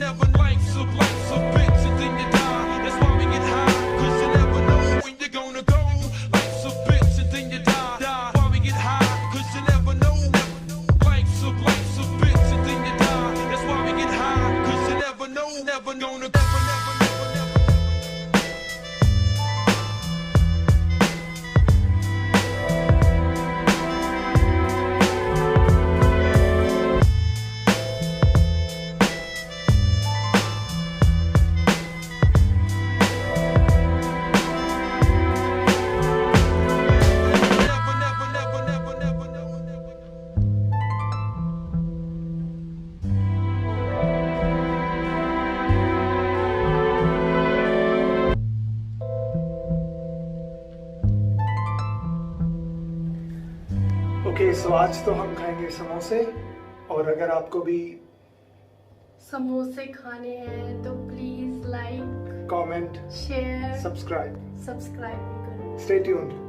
never life's a bitch and then you die. That's why we get high, 'cause you never know when you're gonna go. Life's a bitch and then you die. That's why we get high, 'cause you never know. Life's a bitch and then you die. That's why we get high, 'cause you never know. Never gonna सो आज तो हम खाएंगे समोसे, और अगर आपको भी समोसे खाने हैं तो please like, comment, share, subscribe भी करो। Stay tuned.